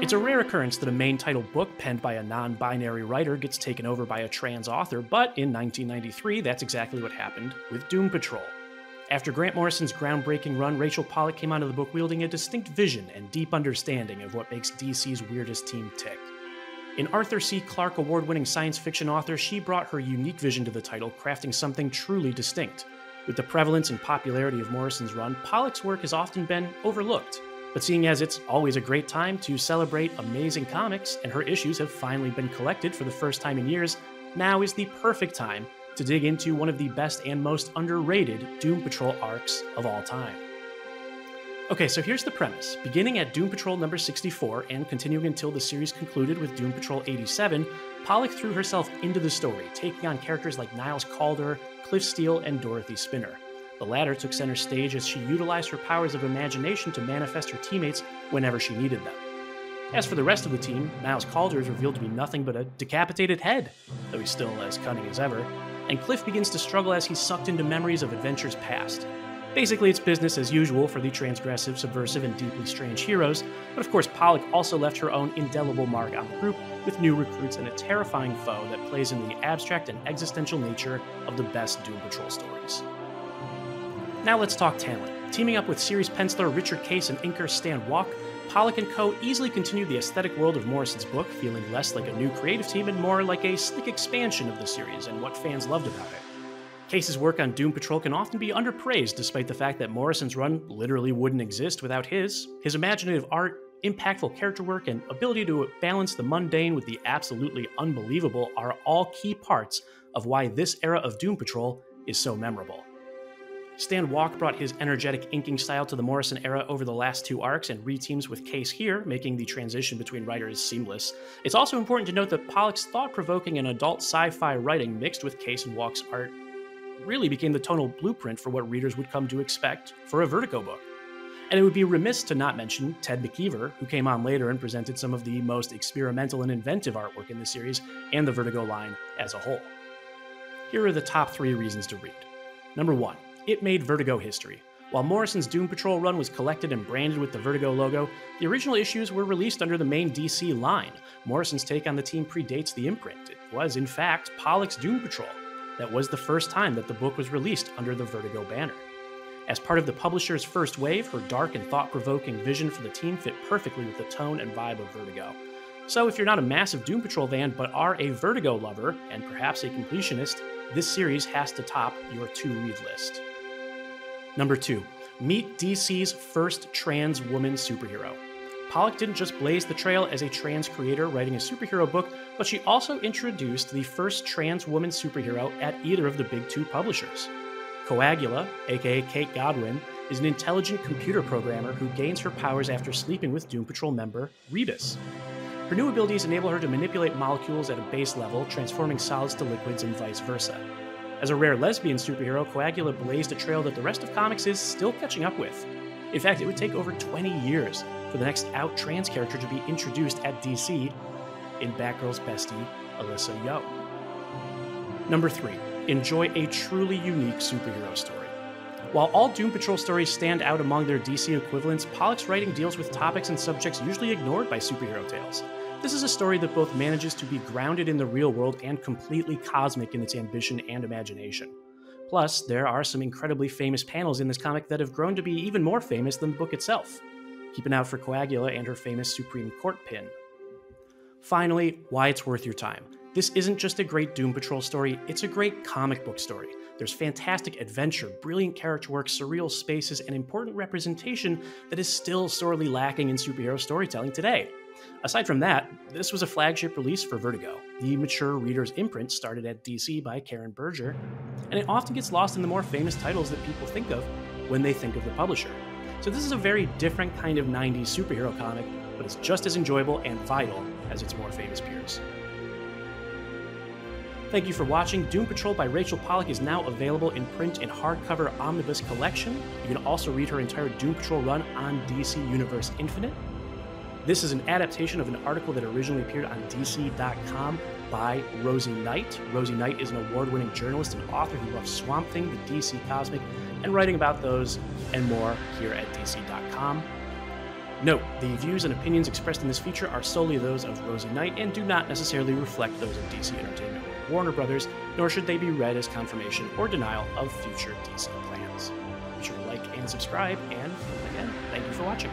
It's a rare occurrence that a main title book penned by a non-binary writer gets taken over by a trans author, but in 1993, that's exactly what happened with Doom Patrol. After Grant Morrison's groundbreaking run, Rachel Pollack came onto the book wielding a distinct vision and deep understanding of what makes DC's weirdest team tick. An Arthur C. Clarke award-winning science fiction author, she brought her unique vision to the title, crafting something truly distinct. With the prevalence and popularity of Morrison's run, Pollack's work has often been overlooked. But seeing as it's always a great time to celebrate amazing comics, and her issues have finally been collected for the first time in years, now is the perfect time to dig into one of the best and most underrated Doom Patrol arcs of all time. Okay, so here's the premise. Beginning at Doom Patrol number 64 and continuing until the series concluded with Doom Patrol 87, Pollack threw herself into the story, taking on characters like Niles Calder, Cliff Steele, and Dorothy Spinner. The latter took center stage as she utilized her powers of imagination to manifest her teammates whenever she needed them. As for the rest of the team, Niles Calder is revealed to be nothing but a decapitated head, though he's still as cunning as ever, and Cliff begins to struggle as he's sucked into memories of adventures past. Basically, it's business as usual for the transgressive, subversive, and deeply strange heroes, but of course Pollack also left her own indelible mark on the group with new recruits and a terrifying foe that plays into the abstract and existential nature of the best Doom Patrol stories. Now let's talk talent. Teaming up with series penciler Richard Case and inker Stan Walk, Pollack & Co. easily continued the aesthetic world of Morrison's book, feeling less like a new creative team and more like a slick expansion of the series and what fans loved about it. Case's work on Doom Patrol can often be underpraised despite the fact that Morrison's run literally wouldn't exist without his imaginative art, impactful character work, and ability to balance the mundane with the absolutely unbelievable are all key parts of why this era of Doom Patrol is so memorable. Stan Walk brought his energetic inking style to the Morrison era over the last two arcs and reteams with Case here, making the transition between writers seamless. It's also important to note that Pollack's thought-provoking and adult sci-fi writing mixed with Case and Walk's art really became the tonal blueprint for what readers would come to expect for a Vertigo book. And it would be remiss to not mention Ted McKeever, who came on later and presented some of the most experimental and inventive artwork in the series and the Vertigo line as a whole. Here are the top 3 reasons to read. Number 1. It made Vertigo history. While Morrison's Doom Patrol run was collected and branded with the Vertigo logo, the original issues were released under the main DC line. Morrison's take on the team predates the imprint. It was, in fact, Pollack's Doom Patrol. That was the first time that the book was released under the Vertigo banner. As part of the publisher's first wave, her dark and thought-provoking vision for the team fit perfectly with the tone and vibe of Vertigo. So if you're not a massive Doom Patrol fan but are a Vertigo lover, and perhaps a completionist, this series has to top your to-read list. Number 2. Meet DC's first trans woman superhero. Pollack didn't just blaze the trail as a trans creator writing a superhero book, but she also introduced the first trans woman superhero at either of the big 2 publishers. Coagula, aka Kate Godwin, is an intelligent computer programmer who gains her powers after sleeping with Doom Patrol member Rebus. Her new abilities enable her to manipulate molecules at a base level, transforming solids to liquids and vice versa. As a rare lesbian superhero, Coagula blazed a trail that the rest of comics is still catching up with. In fact, it would take over 20 years for the next out trans character to be introduced at DC in BATGIRL'S bestie, ALYSIA YEOH. Number 3. Enjoy a truly unique superhero story. While all Doom Patrol stories stand out among their DC equivalents, Pollack's writing deals with topics and subjects usually ignored by superhero tales. This is a story that both manages to be grounded in the real world and completely cosmic in its ambition and imagination. Plus, there are some incredibly famous panels in this comic that have grown to be even more famous than the book itself. Keep an eye out for Coagula and her famous Supreme Court pin. Finally, why it's worth your time. This isn't just a great Doom Patrol story, it's a great comic book story. There's fantastic adventure, brilliant character work, surreal spaces, and important representation that is still sorely lacking in superhero storytelling today. Aside from that, this was a flagship release for Vertigo. The mature reader's imprint started at DC by Karen Berger, and it often gets lost in the more famous titles that people think of when they think of the publisher. So this is a very different kind of 90s superhero comic, but it's just as enjoyable and vital as its more famous peers. Thank you for watching. Doom Patrol by Rachel Pollack is now available in print in hardcover omnibus collection. You can also read her entire Doom Patrol run on DC Universe Infinite. This is an adaptation of an article that originally appeared on DC.com by Rosie Knight. Rosie Knight is an award-winning journalist and author who loves Swamp Thing, the DC Cosmic, and writing about those and more here at DC.com. Note, the views and opinions expressed in this feature are solely those of Rosie Knight and do not necessarily reflect those of DC Entertainment or Warner Brothers, nor should they be read as confirmation or denial of future DC plans. Be sure to like and subscribe, and again, thank you for watching.